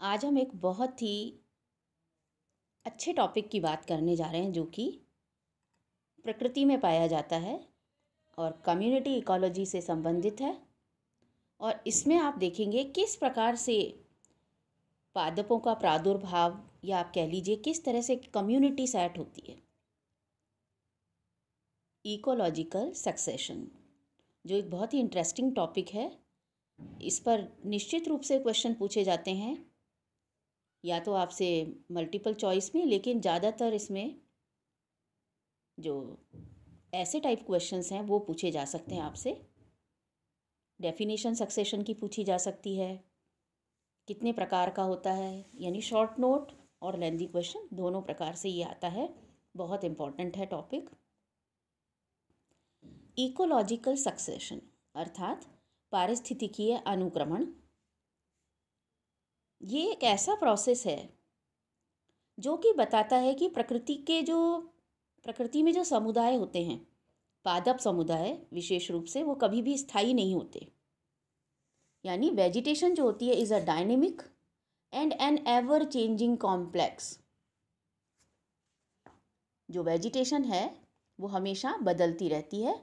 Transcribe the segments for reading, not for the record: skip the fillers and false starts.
आज हम एक बहुत ही अच्छे टॉपिक की बात करने जा रहे हैं जो कि प्रकृति में पाया जाता है और कम्युनिटी इकोलॉजी से संबंधित है। और इसमें आप देखेंगे किस प्रकार से पादपों का प्रादुर्भाव या आप कह लीजिए किस तरह से कम्युनिटी सेट होती है। इकोलॉजिकल सक्सेशन जो एक बहुत ही इंटरेस्टिंग टॉपिक है। इस पर निश्चित रूप से क्वेश्चन पूछे जाते हैं या तो आपसे मल्टीपल चॉइस में, लेकिन ज़्यादातर इसमें जो ऐसे टाइप क्वेश्चंस हैं वो पूछे जा सकते हैं आपसे। डेफिनेशन सक्सेशन की पूछी जा सकती है, कितने प्रकार का होता है, यानी शॉर्ट नोट और लेंदी क्वेश्चन दोनों प्रकार से ये आता है। बहुत इम्पॉर्टेंट है टॉपिक। इकोलॉजिकल सक्सेशन अर्थात पारिस्थितिकीय अनुक्रमण, ये एक ऐसा प्रोसेस है जो कि बताता है कि प्रकृति में जो समुदाय होते हैं, पादप समुदाय विशेष रूप से, वो कभी भी स्थायी नहीं होते। यानी वेजिटेशन जो होती है is a dynamic and an ever changing complex. जो वेजिटेशन है वो हमेशा बदलती रहती है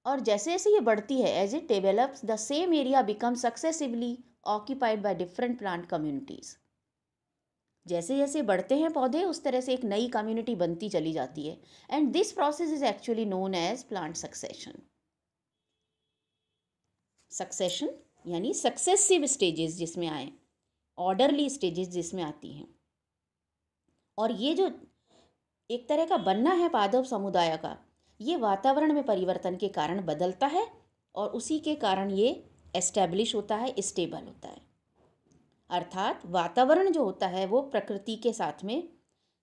और जैसे जैसे ये बढ़ती है, as it develops the same area become successively occupied by different plant communities. जैसे जैसे बढ़ते हैं पौधे उस तरह से एक नई कम्युनिटी बनती चली जाती है। And this process is actually known as plant succession. Succession यानी सक्सेसिव स्टेजेस जिसमें आए, ऑर्डरली स्टेजेस जिसमें आती हैं। और ये जो एक तरह का बनना है पादप समुदाय का, ये वातावरण में परिवर्तन के कारण बदलता है और उसी के कारण ये एस्टेब्लिश होता है, स्टेबल होता है। अर्थात वातावरण जो होता है वो प्रकृति के साथ में,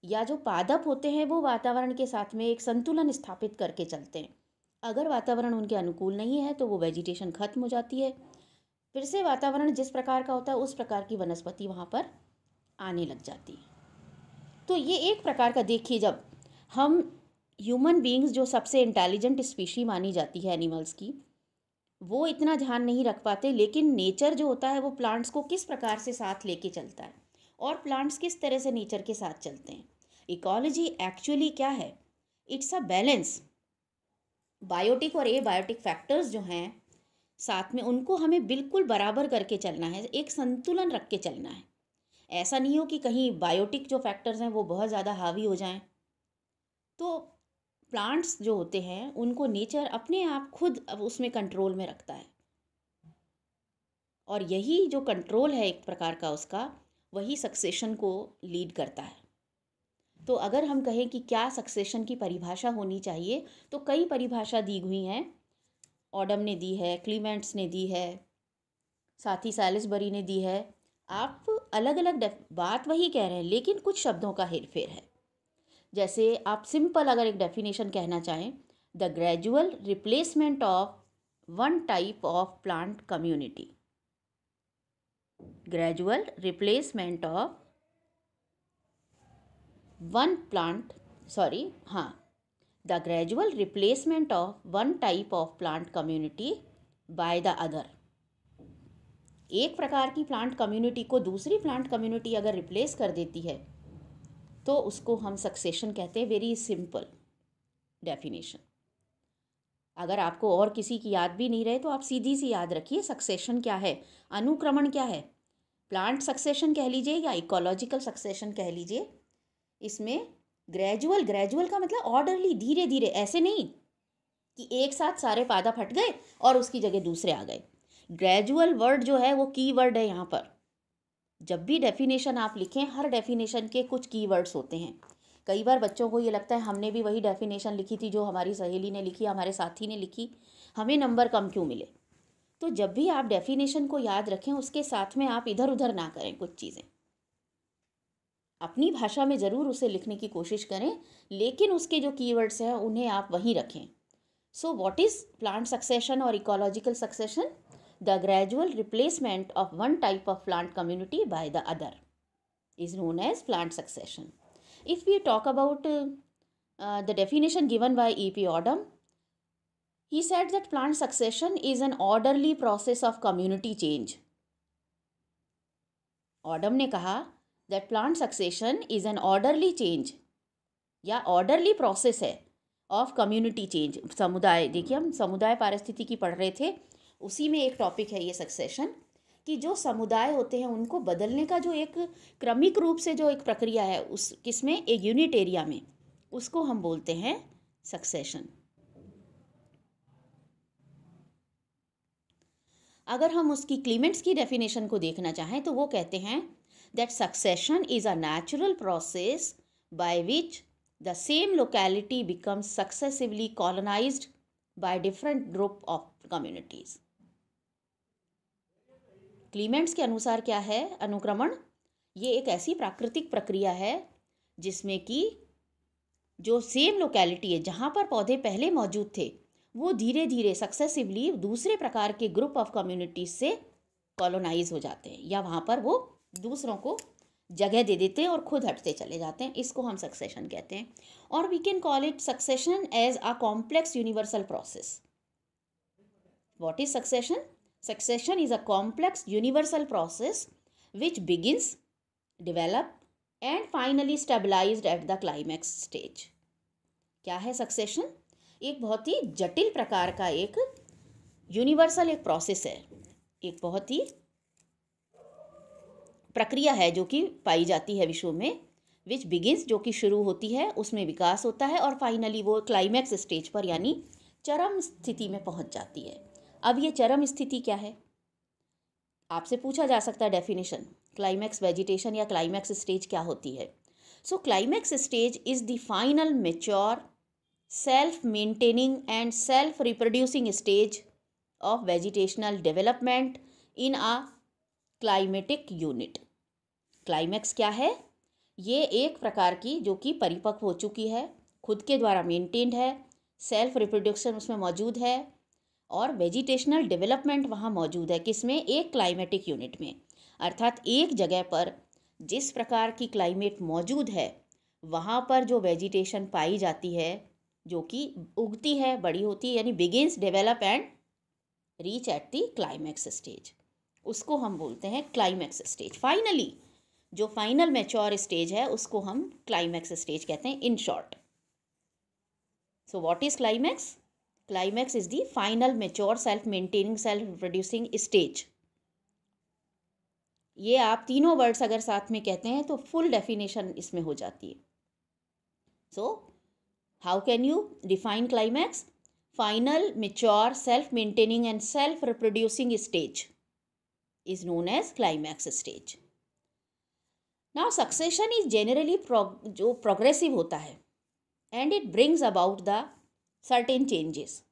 या जो पादप होते हैं वो वातावरण के साथ में एक संतुलन स्थापित करके चलते हैं। अगर वातावरण उनके अनुकूल नहीं है तो वो वेजिटेशन खत्म हो जाती है, फिर से वातावरण जिस प्रकार का होता है उस प्रकार की वनस्पति वहाँ पर आने लग जाती है। तो ये एक प्रकार का, देखिए, जब हम ह्यूमन बीइंग्स जो सबसे इंटेलिजेंट स्पीशी मानी जाती है एनिमल्स की, वो इतना ध्यान नहीं रख पाते, लेकिन नेचर जो होता है वो प्लांट्स को किस प्रकार से साथ लेके चलता है और प्लांट्स किस तरह से नेचर के साथ चलते हैं। इकोलॉजी एक्चुअली क्या है? It's a balance. बायोटिक और एबायोटिक फैक्टर्स जो हैं साथ में, उनको हमें बिल्कुल बराबर करके चलना है, एक संतुलन रख के चलना है। ऐसा नहीं हो कि कहीं बायोटिक जो फैक्टर्स हैं वो बहुत ज़्यादा हावी हो जाएं। तो प्लांट्स जो होते हैं उनको नेचर अपने आप खुद अब उसमें कंट्रोल में रखता है, और यही जो कंट्रोल है एक प्रकार का उसका, वही सक्सेशन को लीड करता है। तो अगर हम कहें कि क्या सक्सेशन की परिभाषा होनी चाहिए, तो कई परिभाषा दी हुई हैं। ऑडम ने दी है, क्लीमेंट्स ने दी है, साथ ही सैलिसबरी ने दी है। आप अलग अलग बात वही कह रहे हैं, लेकिन कुछ शब्दों का हेरफेर है। जैसे आप सिंपल अगर एक डेफिनेशन कहना चाहें, the gradual replacement of one type of plant community. Gradual replacement of the gradual replacement of one type of plant community by the other. एक प्रकार की प्लांट कम्युनिटी को दूसरी प्लांट कम्युनिटी अगर रिप्लेस कर देती है तो उसको हम सक्सेशन कहते हैं। Very simple definition. अगर आपको और किसी की याद भी नहीं रहे तो आप सीधी सी याद रखिए, सक्सेशन क्या है, अनुक्रमण क्या है। प्लांट सक्सेशन कह लीजिए या इकोलॉजिकल सक्सेशन कह लीजिए, इसमें ग्रेजुअल का मतलब ऑर्डरली, धीरे धीरे, ऐसे नहीं कि एक साथ सारे पादप हट गए और उसकी जगह दूसरे आ गए। ग्रेजुअल वर्ड जो है वो की वर्ड है यहाँ पर। जब भी डेफिनेशन आप लिखें, हर डेफिनेशन के कुछ कीवर्ड्स होते हैं। कई बार बच्चों को ये लगता है हमने भी वही डेफिनेशन लिखी थी जो हमारी सहेली ने लिखी, हमारे साथी ने लिखी, हमें नंबर कम क्यों मिले। तो जब भी आप डेफिनेशन को याद रखें, उसके साथ में आप इधर उधर ना करें। कुछ चीज़ें अपनी भाषा में ज़रूर उसे लिखने की कोशिश करें, लेकिन उसके जो कीवर्ड्स हैं उन्हें आप वहीं रखें। So what is plant succession और ecological succession? The gradual replacement of one type of plant community by the other is known as plant succession. If we talk about the definition given by E.P. Odum, he said that plant succession is an orderly process of community change. ऑडम ने कहा that plant succession is an orderly change या orderly process है of community change. समुदाय, देखिए हम समुदाय पारिस्थितिकी पढ़ रहे थे, उसी में एक टॉपिक है ये सक्सेशन, कि जो समुदाय होते हैं उनको बदलने का जो एक क्रमिक रूप से जो एक प्रक्रिया है उस किसमें, एक यूनिट एरिया में, उसको हम बोलते हैं सक्सेशन। अगर हम उसकी क्लीमेंट्स की डेफिनेशन को देखना चाहें तो वो कहते हैं that succession is a natural process by which the same locality becomes successively colonized by different group of communities. Clements के अनुसार क्या है अनुक्रमण, ये एक ऐसी प्राकृतिक प्रक्रिया है जिसमें कि जो सेम लोकेलिटी है, जहाँ पर पौधे पहले मौजूद थे, वो धीरे धीरे सक्सेसिवली दूसरे प्रकार के ग्रुप ऑफ कम्युनिटीज से कॉलोनाइज हो जाते हैं, या वहाँ पर वो दूसरों को जगह दे देते हैं और खुद हटते चले जाते हैं। इसको हम सक्सेशन कहते हैं। और we can call it succession as a complex universal process. What is succession? Succession is a complex universal process which begins, develop and finally stabilized at the climax stage। क्या है सक्सेशन? एक बहुत ही जटिल प्रकार का एक यूनिवर्सल एक process है, एक बहुत ही प्रक्रिया है जो कि पाई जाती है विश्व में, विच बिगिंस, जो कि शुरू होती है, उसमें विकास होता है और फाइनली वो क्लाइमैक्स स्टेज पर यानी चरम स्थिति में पहुंच जाती है। अब ये चरम स्थिति क्या है? आपसे पूछा जा सकता है डेफिनेशन, क्लाइमैक्स वेजिटेशन या क्लाइमैक्स स्टेज क्या होती है? So climax stage is the final mature self maintaining and self reproducing stage of vegetational development in a climatic unit. Climax क्या है? ये एक प्रकार की जो कि परिपक्व हो चुकी है, खुद के द्वारा मेंटेन्ड है, सेल्फ रिप्रोडक्शन उसमें मौजूद है और वेजिटेशनल डेवलपमेंट वहाँ मौजूद है। किसमें? एक क्लाइमेटिक यूनिट में। अर्थात एक जगह पर जिस प्रकार की क्लाइमेट मौजूद है वहाँ पर जो वेजिटेशन पाई जाती है, जो कि उगती है, बड़ी होती है, यानी begins, develop and reach at the climax stage, उसको हम बोलते हैं क्लाइमैक्स स्टेज। फाइनली जो फाइनल मैच्योर स्टेज है उसको हम क्लाइमैक्स स्टेज कहते हैं in short. So what is climax? Climax is the final mature self maintaining self reproducing stage. ये आप तीनों वर्ड्स अगर साथ में कहते हैं तो फुल डेफिनेशन इसमें हो जाती है। So how can you define climax? Final mature self maintaining and self reproducing stage is known as climax stage. Now succession is generally जो प्रोग्रेसिव होता है and it brings about the certain changes.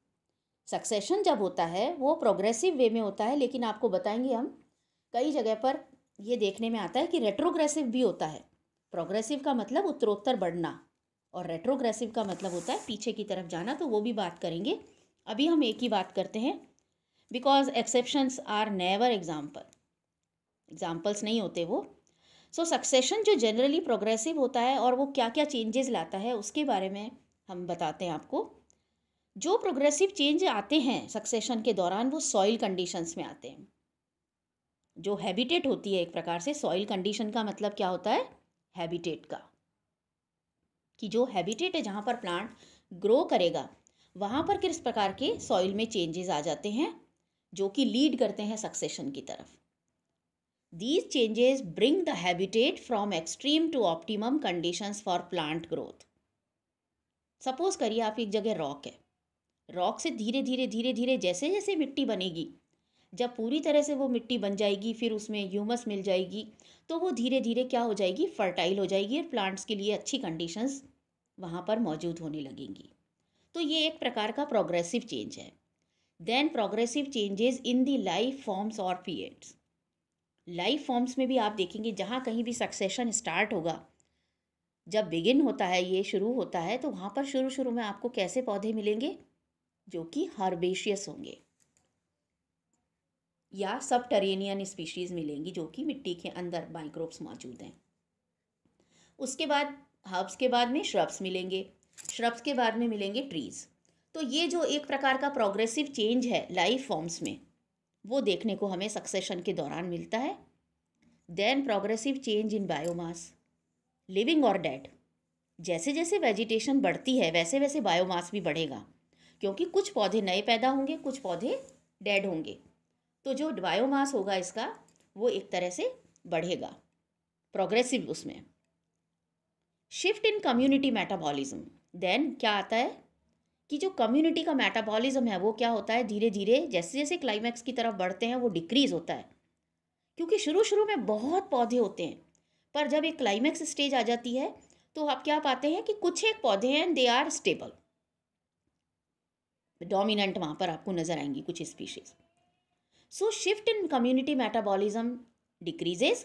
Succession जब होता है वो progressive वे में होता है, लेकिन आपको बताएंगे हम कई जगह पर ये देखने में आता है कि रेट्रोग्रेसिव भी होता है। प्रोग्रेसिव का मतलब उत्तरोत्तर बढ़ना और रेट्रोग्रेसिव का मतलब होता है पीछे की तरफ जाना, तो वो भी बात करेंगे। अभी हम एक ही बात करते हैं, because exceptions are never examples नहीं होते वो। सो सक्सेशन जो जनरली प्रोग्रेसिव होता है और वो क्या क्या चेंजेस लाता है उसके बारे में हम बताते हैं आपको। जो प्रोग्रेसिव चेंज आते हैं सक्सेशन के दौरान वो सॉइल कंडीशंस में आते हैं। जो हैबिटेट होती है एक प्रकार से, सॉइल कंडीशन का मतलब क्या होता है? हैबिटेट का, कि जो हैबिटेट है जहाँ पर प्लांट ग्रो करेगा वहाँ पर किस प्रकार के सॉइल में चेंजेस आ जाते हैं जो कि लीड करते हैं सक्सेशन की तरफ। These changes bring the habitat from extreme to optimum conditions for plant growth। Suppose करिए आप एक जगह रॉक है, रॉक से धीरे धीरे जैसे जैसे मिट्टी बनेगी, जब पूरी तरह से वो मिट्टी बन जाएगी, फिर उसमें ह्यूमस मिल जाएगी, तो वो धीरे धीरे क्या हो जाएगी? फर्टाइल हो जाएगी और प्लांट्स के लिए अच्छी कंडीशंस वहाँ पर मौजूद होने लगेंगी। तो ये एक प्रकार का प्रोग्रेसिव चेंज है। Then progressive changes in the life forms और पीरियड्स। लाइफ फॉर्म्स में भी आप देखेंगे जहाँ कहीं भी सक्सेशन स्टार्ट होगा, जब बिगिन होता है, ये शुरू होता है, तो वहाँ पर शुरू में आपको कैसे पौधे मिलेंगे? जो कि हर्बेशियस होंगे या सबटरेनियन स्पीशीज मिलेंगी जो कि मिट्टी के अंदर माइक्रोब्स मौजूद हैं। उसके बाद हर्ब्स के बाद में श्रब्स मिलेंगे, श्रब्स के बाद में मिलेंगे ट्रीज। तो ये जो एक प्रकार का प्रोग्रेसिव चेंज है लाइफ फॉर्म्स में, वो देखने को हमें सक्सेशन के दौरान मिलता है। Then progressive change in biomass, living और डेड। जैसे जैसे वेजिटेशन बढ़ती है वैसे वैसे बायोमास भी बढ़ेगा, क्योंकि कुछ पौधे नए पैदा होंगे, कुछ पौधे डेड होंगे, तो जो बायोमास होगा इसका वो एक तरह से बढ़ेगा, प्रोग्रेसिव उसमें। Shift in community metabolism, then क्या आता है कि जो कम्युनिटी का मेटाबॉलिज्म है वो क्या होता है, धीरे धीरे जैसे जैसे क्लाइमैक्स की तरफ बढ़ते हैं वो डिक्रीज होता है, क्योंकि शुरू शुरू में बहुत पौधे होते हैं, पर जब एक क्लाइमैक्स स्टेज आ जाती है तो आप क्या पाते हैं कि कुछ एक पौधे हैं दे आर स्टेबल, डोमिनेंट वहाँ पर आपको नजर आएंगी कुछ species. So shift in community metabolism decreases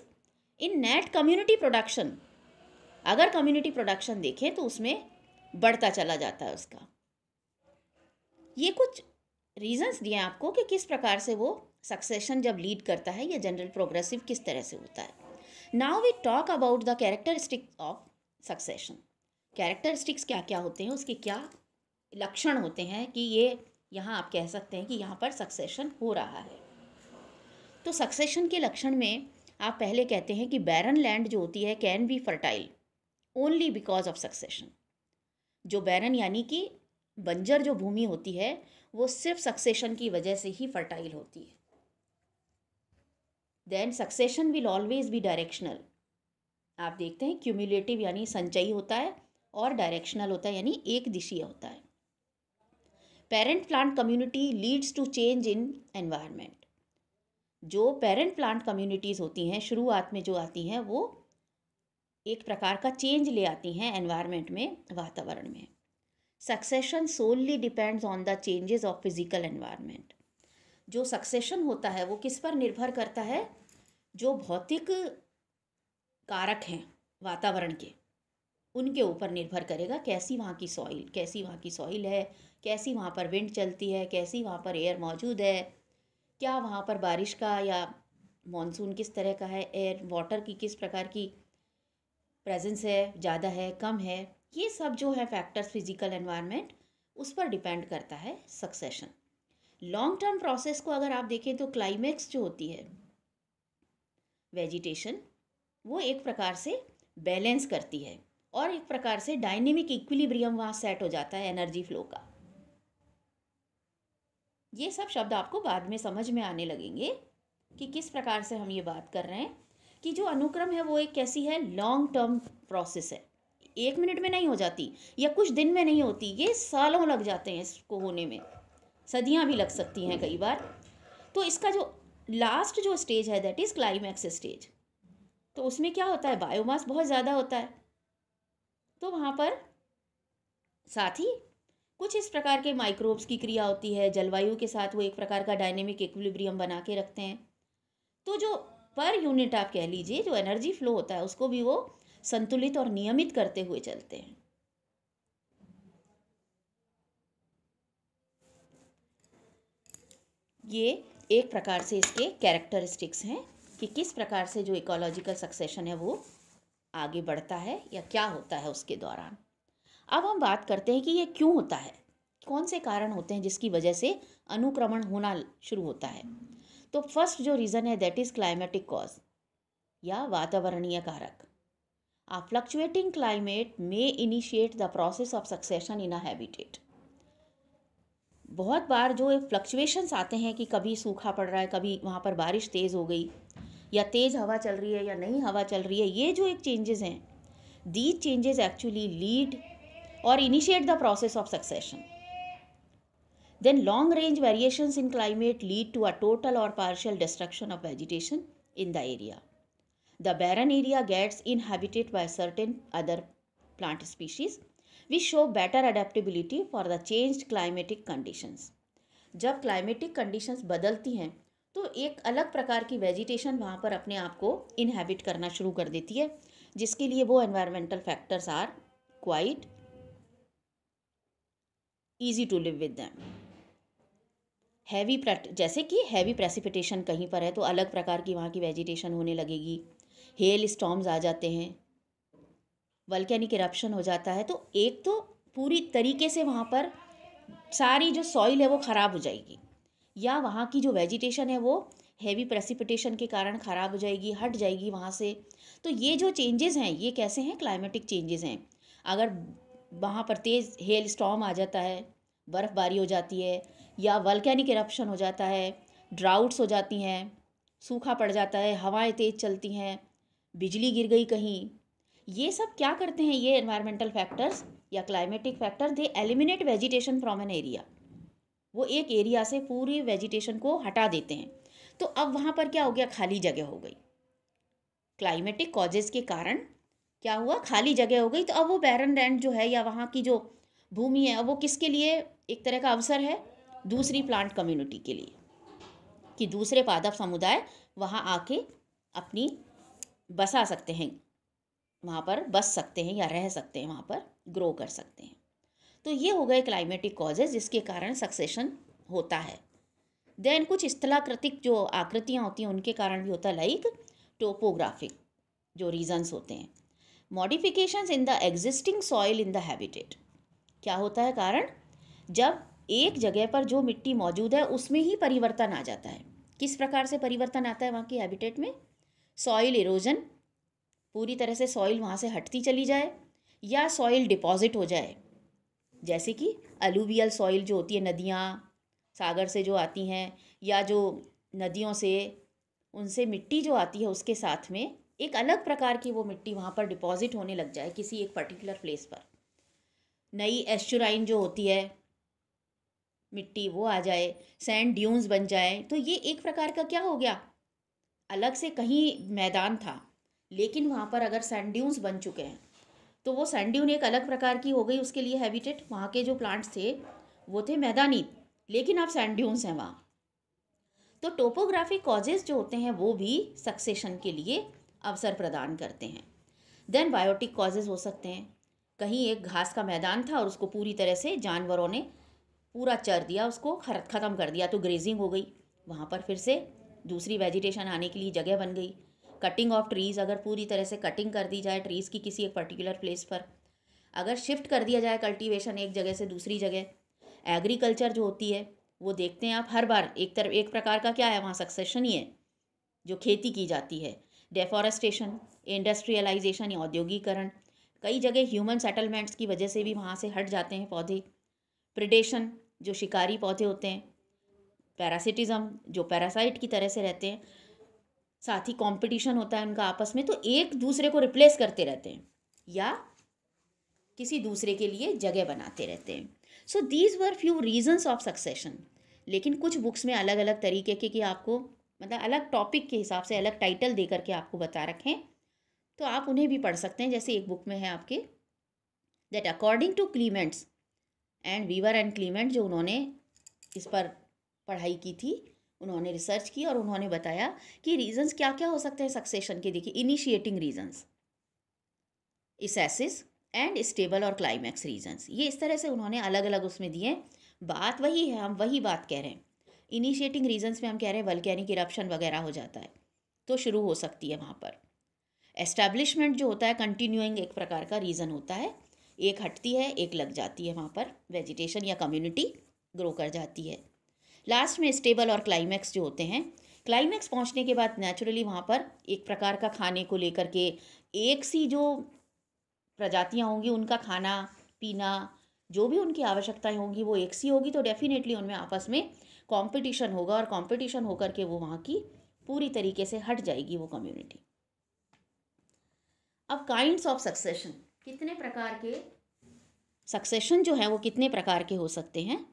in net community production. अगर कम्युनिटी प्रोडक्शन देखें तो उसमें बढ़ता चला जाता है उसका। ये कुछ रीजंस दिए आपको कि किस प्रकार से वो सक्सेशन जब लीड करता है या जनरल प्रोग्रेसिव किस तरह से होता है। Now we talk about the characteristics of succession. Characteristics क्या क्या होते हैं, उसके क्या लक्षण होते हैं कि ये यहाँ आप कह सकते हैं कि यहाँ पर सक्सेशन हो रहा है। तो सक्सेशन के लक्षण में आप पहले कहते हैं कि बैरन लैंड जो होती है can be fertile only because of succession. जो बैरन यानी कि बंजर जो भूमि होती है वो सिर्फ सक्सेशन की वजह से ही फर्टाइल होती है। Then succession will always be directional. आप देखते हैं क्यूमुलेटिव यानी संचयी होता है और डायरेक्शनल होता है यानी एक दिशीय होता है। Parent plant community leads to change in environment. जो पेरेंट प्लांट कम्युनिटीज़ होती हैं शुरुआत में जो आती हैं वो एक प्रकार का चेंज ले आती हैं एनवायरनमेंट में, वातावरण में। Succession solely depends on the changes of physical environment. जो सक्सेशन होता है वो किस पर निर्भर करता है, जो भौतिक कारक हैं वातावरण के उनके ऊपर निर्भर करेगा। कैसी वहाँ की सॉइल है, कैसी वहाँ पर विंड चलती है, कैसी वहाँ पर एयर मौजूद है, क्या वहाँ पर बारिश का या मॉनसून किस तरह का है, एयर वाटर की किस प्रकार की प्रेजेंस है, ज़्यादा है कम है, ये सब जो है फैक्टर्स फिजिकल एनवायरनमेंट उस पर डिपेंड करता है सक्सेशन। लॉन्ग टर्म प्रोसेस को अगर आप देखें तो क्लाइमेक्स जो होती है वेजिटेशन वो एक प्रकार से बैलेंस करती है और एक प्रकार से डायनेमिक इक्विलिब्रियम वहाँ सेट हो जाता है एनर्जी फ्लो का। ये सब शब्द आपको बाद में समझ में आने लगेंगे कि किस प्रकार से हम ये बात कर रहे हैं कि जो अनुक्रम है वो एक कैसी है, लॉन्ग टर्म प्रोसेस है, 1 मिनट में नहीं हो जाती या कुछ दिन में नहीं होती, ये सालों लग जाते हैं इसको होने में, सदियां भी लग सकती हैं कई बार। तो इसका जो लास्ट जो स्टेज है दैट इज़ क्लाइमैक्स स्टेज, तो उसमें क्या होता है, बायोमास बहुत ज़्यादा होता है, तो वहाँ पर साथ ही कुछ इस प्रकार के माइक्रोब्स की क्रिया होती है, जलवायु के साथ वो एक प्रकार का डायनेमिक इक्विलिब्रियम बना के रखते हैं। तो जो पर यूनिट आप कह लीजिए जो एनर्जी फ्लो होता है उसको भी वो संतुलित और नियमित करते हुए चलते हैं। ये एक प्रकार से इसके कैरेक्टरिस्टिक्स हैं कि किस प्रकार से जो इकोलॉजिकल सक्सेशन है वो आगे बढ़ता है या क्या होता है उसके दौरान। अब हम बात करते हैं कि ये क्यों होता है, कौन से कारण होते हैं जिसकी वजह से अनुक्रमण होना शुरू होता है। तो फर्स्ट जो रीज़न है दैट इज़ क्लाइमेटिक कॉज या वातावरणीय कारक। A fluctuating climate may initiate the process of succession in a habitat. बहुत बार जो फ्लक्चुएशंस आते हैं कि कभी सूखा पड़ रहा है, कभी वहाँ पर बारिश तेज़ हो गई या तेज़ हवा चल रही है या नहीं हवा चल रही है, ये जो एक चेंजेस हैं, these changes actually lead or initiate the process of succession. Then long range variations in climate lead to a total or partial destruction of vegetation in the area. The barren area gets inhabited by certain other plant species which show better adaptability for the changed climatic conditions. जब climatic conditions बदलती हैं तो एक अलग प्रकार की vegetation वहाँ पर अपने आप को inhabit करना शुरू कर देती है, जिसके लिए वो environmental factors are quite easy to live with them. जैसे कि हैवी प्रेसिपिटेशन कहीं पर है तो अलग प्रकार की वहाँ की वेजिटेशन होने लगेगी, हेल स्टॉर्म्स आ जाते हैं, वल्केनिक इरप्शन हो जाता है, तो एक तो पूरी तरीके से वहाँ पर सारी जो सॉइल है वो ख़राब हो जाएगी या वहाँ की जो वेजिटेशन है वो हैवी प्रेसिपिटेशन के कारण ख़राब हो जाएगी, हट जाएगी वहाँ से। तो ये जो चेंजेस हैं ये कैसे हैं? क्लाइमेटिक चेंजेस हैं। अगर वहाँ पर तेज़ हेल स्टॉर्म आ जाता है, बर्फ़बारी हो जाती है, या वल्केनिक इरप्शन हो जाता है, ड्राउट्स हो जाती हैं, सूखा पड़ जाता है, हवाएं तेज़ चलती हैं, बिजली गिर गई कहीं, ये सब क्या करते हैं? ये एनवायरमेंटल फैक्टर्स या climatic factor, they eliminate vegetation from an area. वो एक एरिया से पूरी वेजिटेशन को हटा देते हैं। तो अब वहाँ पर क्या हो गया? खाली जगह हो गई। क्लाइमेटिक कॉजेज़ के कारण क्या हुआ? खाली जगह हो गई। तो अब वो बैरन लैंड जो है या वहाँ की जो भूमि है, अब वो किसके लिए एक तरह का अवसर है? दूसरी प्लांट कम्युनिटी के लिए, कि दूसरे पादप समुदाय वहाँ आके अपनी बसा सकते हैं, वहाँ पर बस सकते हैं या रह सकते हैं, वहाँ पर ग्रो कर सकते हैं। तो ये हो गए क्लाइमेटिक कॉजेज़ जिसके कारण सक्सेशन होता है। देन कुछ स्थलाकृतिक जो आकृतियाँ होती हैं उनके कारण भी होता है, लाइक टोपोग्राफिक जो रीजंस होते हैं। Modifications in the existing soil in the habitat, क्या होता है कारण? जब एक जगह पर जो मिट्टी मौजूद है उसमें ही परिवर्तन आ जाता है। किस प्रकार से परिवर्तन आता है वहाँ की हैबिटेट में? सॉइल इरोजन, पूरी तरह से सॉइल वहाँ से हटती चली जाए, या सॉइल डिपॉजिट हो जाए, जैसे कि अलूवियल सॉइल जो होती है, नदियाँ सागर से जो आती हैं, या जो नदियों से उनसे मिट्टी जो आती है उसके साथ में एक अलग प्रकार की वो मिट्टी वहाँ पर डिपॉजिट होने लग जाए किसी एक पर्टिकुलर प्लेस पर। नई एस्चुराइन जो होती है मिट्टी वो आ जाए, सैंड ड्यून्स बन जाए। तो ये एक प्रकार का क्या हो गया? अलग से कहीं मैदान था, लेकिन वहाँ पर अगर सैंड ड्यून्स बन चुके हैं तो वो सैंड ड्यून एक अलग प्रकार की हो गई उसके लिए हैबिटेट। वहाँ के जो प्लांट्स थे वो थे मैदानी, लेकिन अब सैंड ड्यून्स हैं वहाँ। तो टोपोग्राफिक कॉजेज जो होते हैं वो भी सक्सेशन के लिए अवसर प्रदान करते हैं। देन बायोटिक कॉजेज हो सकते हैं, कहीं एक घास का मैदान था और उसको पूरी तरह से जानवरों ने पूरा चर दिया, उसको ख़त्म कर दिया, तो ग्रेजिंग हो गई, वहाँ पर फिर से दूसरी वेजिटेशन आने के लिए जगह बन गई। कटिंग ऑफ ट्रीज़, अगर पूरी तरह से कटिंग कर दी जाए ट्रीज़ की किसी एक पर्टिकुलर प्लेस पर, अगर शिफ्ट कर दिया जाए कल्टीवेशन एक जगह से दूसरी जगह। एग्रीकल्चर जो होती है वो देखते हैं आप हर बार एक प्रकार का क्या है वहाँ? सक्सेशन ही है, जो खेती की जाती है। डेफॉरेस्टेशन, इंडस्ट्रियलाइजेशन या औद्योगिकरण, कई जगह ह्यूमन सेटलमेंट्स की वजह से भी वहाँ से हट जाते हैं पौधे। प्रिडेशन, जो शिकारी पौधे होते हैं। पैरासिटिज्म, जो पैरासाइट की तरह से रहते हैं। साथ ही कंपटीशन होता है उनका आपस में, तो एक दूसरे को रिप्लेस करते रहते हैं या किसी दूसरे के लिए जगह बनाते रहते हैं। So these were few reasons of succession. लेकिन कुछ बुक्स में अलग अलग तरीके के कि आपको मतलब अलग टॉपिक के हिसाब से अलग टाइटल दे करके आपको बता रखें, तो आप उन्हें भी पढ़ सकते हैं। जैसे एक बुक में है आपके, that according to Clements and Weaver and Clement, जो उन्होंने इस पर पढ़ाई की थी, उन्होंने रिसर्च की और उन्होंने बताया कि रीजंस क्या क्या हो सकते हैं सक्सेशन के। देखिए, इनिशिएटिंग रीजंस, इसेसिस एंड स्टेबल और क्लाइमैक्स रीजंस, ये इस तरह से उन्होंने अलग अलग उसमें दिए। बात वही है, हम वही बात कह रहे हैं। इनिशिएटिंग रीजंस में हम कह रहे हैं वल्केनिक इरप्शन वगैरह हो जाता है तो शुरू हो सकती है वहाँ पर। एस्टैब्लिशमेंट जो होता है कंटिन्यूइंग एक प्रकार का रीज़न होता है, एक हटती है एक लग जाती है, वहाँ पर वेजिटेशन या कम्युनिटी ग्रो कर जाती है। लास्ट में स्टेबल और क्लाइमैक्स जो होते हैं, क्लाइमैक्स पहुँचने के बाद नेचुरली वहाँ पर एक प्रकार का खाने को लेकर के एक सी जो प्रजातियाँ होंगी उनका खाना पीना जो भी उनकी आवश्यकताएं होंगी वो एक सी होगी, तो डेफिनेटली उनमें आपस में कंपटीशन होगा और कंपटीशन होकर के वो वहाँ की पूरी तरीके से हट जाएगी वो कम्युनिटी। अब काइंड्स ऑफ सक्सेशन, कितने प्रकार के सक्सेशन जो है वो कितने प्रकार के हो सकते हैं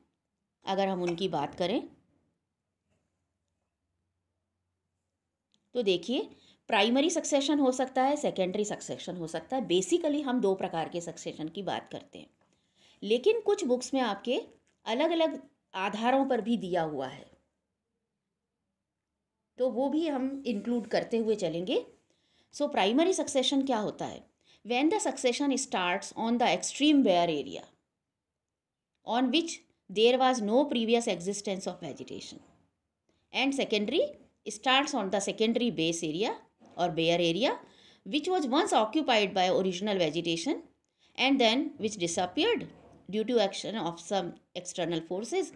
अगर हम उनकी बात करें तो देखिए, प्राइमरी सक्सेशन हो सकता है, सेकेंडरी सक्सेशन हो सकता है। बेसिकली हम दो प्रकार के सक्सेशन की बात करते हैं, लेकिन कुछ बुक्स में आपके अलग अलग आधारों पर भी दिया हुआ है, तो वो भी हम इंक्लूड करते हुए चलेंगे। सो प्राइमरी सक्सेशन क्या होता है? When the succession starts on the extreme bare area on which there was no previous existence of vegetation, and secondary starts on the secondary base area or bare area which was once occupied by original vegetation and then which disappeared due to action of some external forces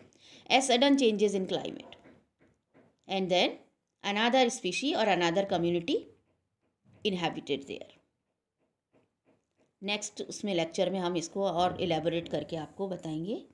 as sudden changes in climate, and then another species और अनादर community inhabited there. Next उसमें lecture में हम इसको और elaborate करके आपको बताएंगे।